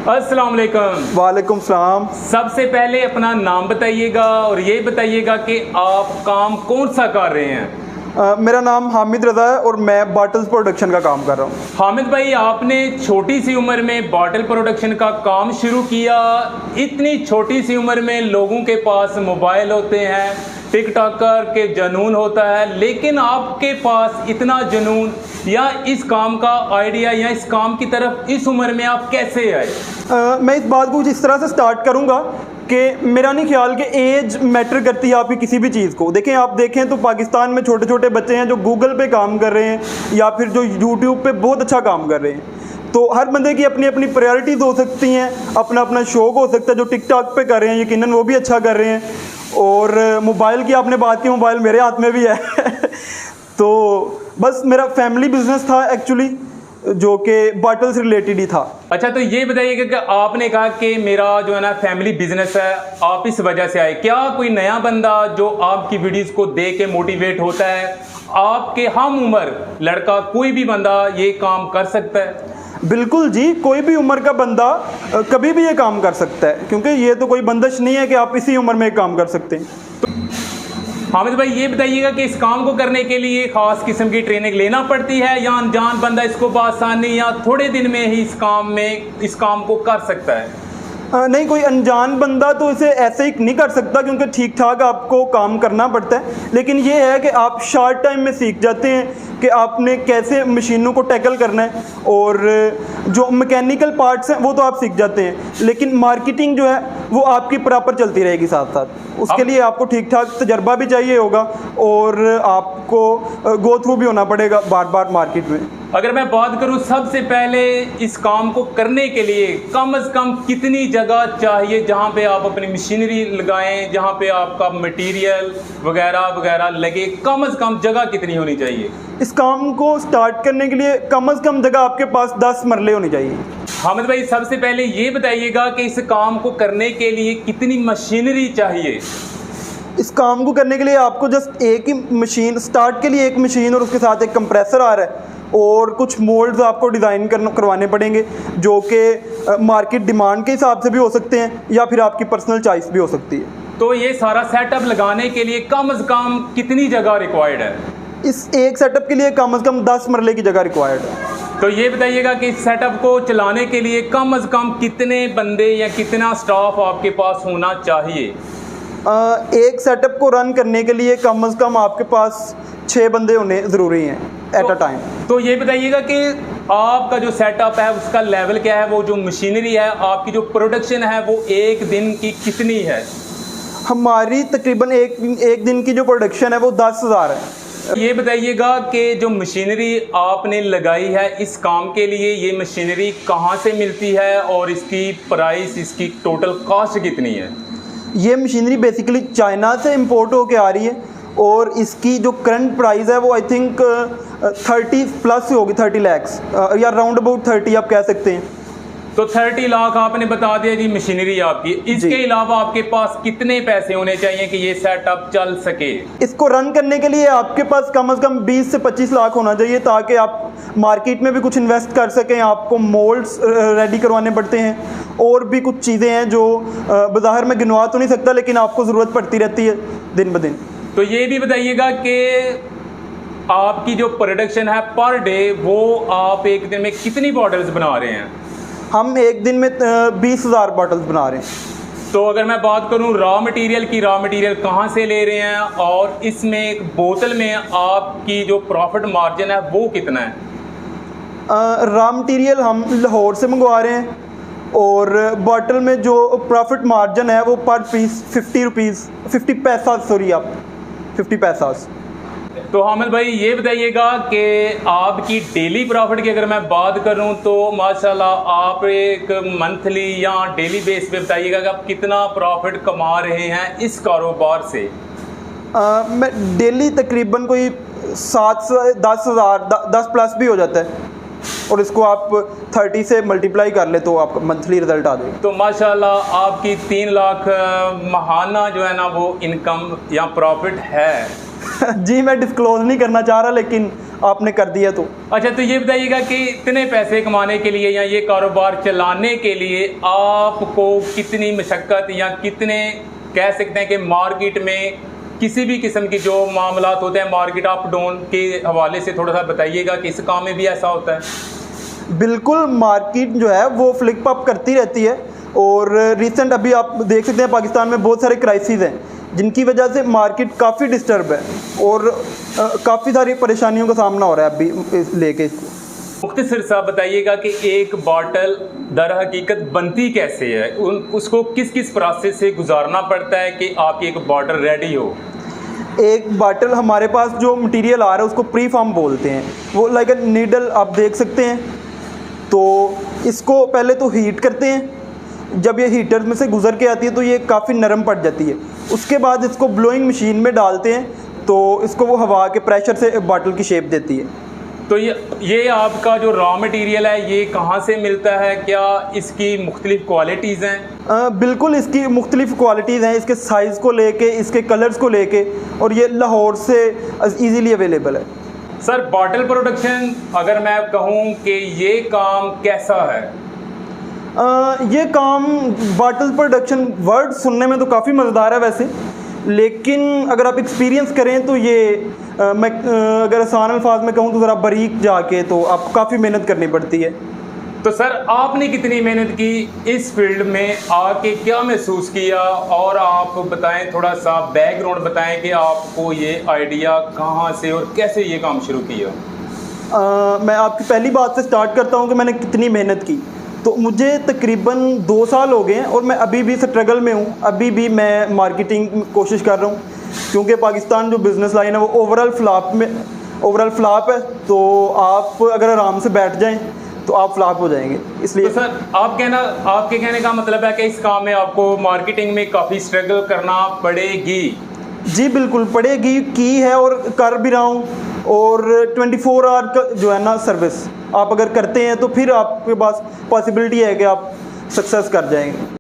अस्सलाम वालेकुम। वालेकुम सलाम। सबसे पहले अपना नाम बताइएगा और ये बताइएगा कि आप काम कौन सा कर रहे हैं। मेरा नाम हामिद रज़ा है और मैं बॉटल्स प्रोडक्शन का काम कर रहा हूँ। हामिद भाई, आपने छोटी सी उम्र में बॉटल प्रोडक्शन का काम शुरू किया। इतनी छोटी सी उम्र में लोगों के पास मोबाइल होते हैं, टिकटॉकर के जुनून होता है, लेकिन आपके पास इतना जुनून या इस काम का आइडिया या इस काम की तरफ इस उम्र में आप कैसे आए? मैं इस बात को जिस तरह से स्टार्ट करूँगा कि मेरा नहीं ख्याल कि एज मैटर करती है आपकी किसी भी चीज़ को। देखें, आप देखें तो पाकिस्तान में छोटे छोटे बच्चे हैं जो गूगल पे काम कर रहे हैं या फिर जो यूट्यूब पे बहुत अच्छा काम कर रहे हैं। तो हर बंदे की अपनी अपनी प्रायोरिटीज़ हो सकती हैं, अपना अपना शौक हो सकता है। जो टिकटॉक पे कर रहे हैं यकीनन वो भी अच्छा कर रहे हैं। और मोबाइल की आपने बात की, मोबाइल मेरे हाथ में भी है तो बस मेरा फैमिली बिजनेस था एक्चुअली, जो कि बॉटल से रिलेटेड ही था। अच्छा, तो ये बताइएगा कि आपने कहा कि मेरा जो है ना फैमिली बिजनेस है, आप इस वजह से आए। क्या कोई नया बंदा जो आपकी वीडियोस को देख के मोटिवेट होता है, आपके हम उम्र लड़का कोई भी बंदा ये काम कर सकता है? बिल्कुल जी, कोई भी उम्र का बंदा कभी भी ये काम कर सकता है, क्योंकि ये तो कोई बंदिश नहीं है कि आप इसी उम्र में काम कर सकते हैं। हामिद भाई, ये बताइएगा कि इस काम को करने के लिए खास किस्म की ट्रेनिंग लेना पड़ती है या अनजान बंदा इसको बआसानी या थोड़े दिन में ही इस काम को कर सकता है? नहीं, कोई अनजान बंदा तो इसे ऐसे ही नहीं कर सकता, क्योंकि ठीक ठाक आपको काम करना पड़ता है। लेकिन ये है कि आप शॉर्ट टाइम में सीख जाते हैं कि आपने कैसे मशीनों को टैकल करना है, और जो मैकेनिकल पार्ट्स हैं वो तो आप सीख जाते हैं, लेकिन मार्केटिंग जो है वो आपकी प्रॉपर चलती रहेगी साथ साथ। उसके लिए आपको ठीक ठाक तजर्बा भी चाहिए होगा और आपको गो थ्रू भी होना पड़ेगा बार बार मार्केट में। अगर मैं बात करूं, सबसे पहले इस काम को करने के लिए कम से कम कितनी जगह चाहिए जहां पे आप अपनी मशीनरी लगाएं, जहां पे आपका मटेरियल वगैरह वगैरह लगे? कम से कम जगह कितनी होनी चाहिए? इस काम को स्टार्ट करने के लिए कम से कम जगह आपके पास 10 मरले होनी चाहिए। हामिद भाई, सबसे पहले ये बताइएगा कि इस काम को करने के लिए कितनी मशीनरी चाहिए? इस काम को करने के लिए आपको जस्ट एक ही मशीन, स्टार्ट के लिए एक मशीन और उसके साथ एक कंप्रेसर आ रहा है, और कुछ मोल्ड्स आपको डिज़ाइन करवाने पड़ेंगे जो कि मार्केट डिमांड के हिसाब से भी हो सकते हैं या फिर आपकी पर्सनल चॉइस भी हो सकती है। तो ये सारा सेटअप लगाने के लिए कम से कम कितनी जगह रिक्वायर्ड है? इस एक सेटअप के लिए कम से कम 10 मरले की जगह रिक्वायर्ड है। तो ये बताइएगा कि इस सेटअप को चलाने के लिए कम से कम कितने बंदे या कितना स्टाफ आपके पास होना चाहिए? एक सेटअप को रन करने के लिए कम से कम आपके पास 6 बंदे होने ज़रूरी हैं एट अ टाइम। तो ये बताइएगा कि आपका जो सेटअप है उसका लेवल क्या है, वो जो मशीनरी है, आपकी जो प्रोडक्शन है वो एक दिन की कितनी है? हमारी तकरीबन एक दिन की जो प्रोडक्शन है वो 10,000 है। ये बताइएगा कि जो मशीनरी आपने लगाई है इस काम के लिए, ये मशीनरी कहाँ से मिलती है और इसकी प्राइस, इसकी टोटल कॉस्ट कितनी है? ये मशीनरी बेसिकली चाइना से इंपोर्ट होके आ रही है और इसकी जो करंट प्राइस है वो आई थिंक 30 प्लस होगी, 30 लाख या राउंड अबाउट 30 आप कह सकते हैं। तो 30 लाख आपने बता दिया जी मशीनरी आपकी। इसके अलावा आपके पास कितने पैसे होने चाहिए कि ये सेटअप चल सके? इसको रन करने के लिए आपके पास कम से कम 20 से 25 लाख होना चाहिए, ताकि आप मार्केट में भी कुछ इन्वेस्ट कर सकें। आपको मोल्ड्स रेडी करवाने पड़ते हैं और भी कुछ चीज़ें हैं जो बाज़ार में गिनवा तो नहीं सकता, लेकिन आपको ज़रूरत पड़ती रहती है दिन ब दिन। तो ये भी बताइएगा कि आपकी जो प्रोडक्शन है पर डे, वो आप एक दिन में कितनी बॉटल्स बना रहे हैं? हम एक दिन में 20,000 बॉटल्स बना रहे हैं। तो अगर मैं बात करूं रॉ मटेरियल की, रॉ मटेरियल कहाँ से ले रहे हैं और इसमें एक बोतल में आपकी जो प्रॉफिट मार्जिन है वो कितना है? रॉ मटेरियल हम लाहौर से मंगवा रहे हैं और बॉटल में जो प्रॉफिट मार्जिन है वो पर पीस 50 पैसा, सॉरी आप 50 पैसा। तो हामिद भाई, ये बताइएगा कि आपकी डेली प्रॉफिट की अगर मैं बात करूं तो माशाल्लाह आप एक मंथली या डेली बेस पे बताइएगा कि आप कितना प्रॉफिट कमा रहे हैं इस कारोबार से? मैं डेली तकरीबन कोई 7 से 10,000, 10 प्लस भी हो जाता है, और इसको आप 30 से मल्टीप्लाई कर ले तो आपका मंथली रिजल्ट आ जाएगा। तो माशाल्लाह आपकी 3 लाख माहाना जो है ना वो इनकम या प्रॉफिट है। जी मैं डिस्क्लोज नहीं करना चाह रहा, लेकिन आपने कर दिया तो। अच्छा, तो ये बताइएगा कि इतने पैसे कमाने के लिए या ये कारोबार चलाने के लिए आपको कितनी मशक्क़त या कितने कह सकते हैं कि मार्केट में किसी भी किस्म की जो मामलात होते हैं मार्केट अप डाउन के हवाले से थोड़ा सा बताइएगा कि इस काम में भी ऐसा होता है? बिल्कुल, मार्केट जो है वो फ्लिप अप करती रहती है, और रिसेंट अभी आप देख सकते हैं पाकिस्तान में बहुत सारे क्राइसिस हैं जिनकी वजह से मार्केट काफ़ी डिस्टर्ब है और काफ़ी सारी परेशानियों का सामना हो रहा है अभी लेके इसको। मुख्तसर साहब बताइएगा कि एक बॉटल दर हकीकत बनती कैसे है, उसको किस किस प्रोसेस से गुजारना पड़ता है कि आपकी एक बॉटल रेडी हो? एक बॉटल हमारे पास जो मटेरियल आ रहा है उसको प्री फार्म बोलते हैं, वो लाइक अ नीडल आप देख सकते हैं। तो इसको पहले तो हीट करते हैं, जब ये हीटर में से गुजर के आती है तो ये काफ़ी नरम पड़ जाती है। उसके बाद इसको ब्लोइंग मशीन में डालते हैं तो इसको वो हवा के प्रेशर से बॉटल की शेप देती है। तो ये आपका जो रॉ मटेरियल है ये कहाँ से मिलता है? क्या इसकी मुख्तलिफ क्वालिटीज़ हैं? बिल्कुल, इसकी मुख्तलिफ क्वालिटीज़ हैं, इसके साइज़ को लेके, इसके कलर्स को लेके, और ये लाहौर से ईज़िली अवेलेबल है। सर, बॉटल प्रोडक्शन अगर मैं कहूँ कि ये काम कैसा है? ये काम बॉटल प्रोडक्शन वर्ड सुनने में तो काफ़ी मज़ेदार है वैसे, लेकिन अगर आप एक्सपीरियंस करें तो ये मैं अगर आसान अल्फाज में कहूँ तो ज़रा बारीक जाके तो आप काफ़ी मेहनत करनी पड़ती है। तो सर, आपने कितनी मेहनत की इस फील्ड में आके, क्या महसूस किया, और आप बताएं थोड़ा सा बैकग्राउंड बताएं कि आपको ये आइडिया कहाँ से और कैसे ये काम शुरू किया? मैं आपकी पहली बात से स्टार्ट करता हूँ कि मैंने कितनी मेहनत की। तो मुझे तकरीबन 2 साल हो गए हैं और मैं अभी भी स्ट्रगल में हूँ। अभी भी मैं मार्केटिंग कोशिश कर रहा हूँ, क्योंकि पाकिस्तान जो बिज़नेस लाइन है वो ओवरऑल फ्लॉप है। तो आप अगर आराम से बैठ जाएं तो आप फ्लॉप हो जाएंगे। इसलिए तो सर, आपके कहने का मतलब है कि इस काम में आपको मार्केटिंग में काफ़ी स्ट्रगल करना पड़ेगी? जी बिल्कुल पड़ेगी, की है और कर भी रहा हूँ। और 24 आवर का जो है ना सर्विस आप अगर करते हैं तो फिर आपके पास पॉसिबिलिटी है कि आप सक्सेस कर जाएंगे।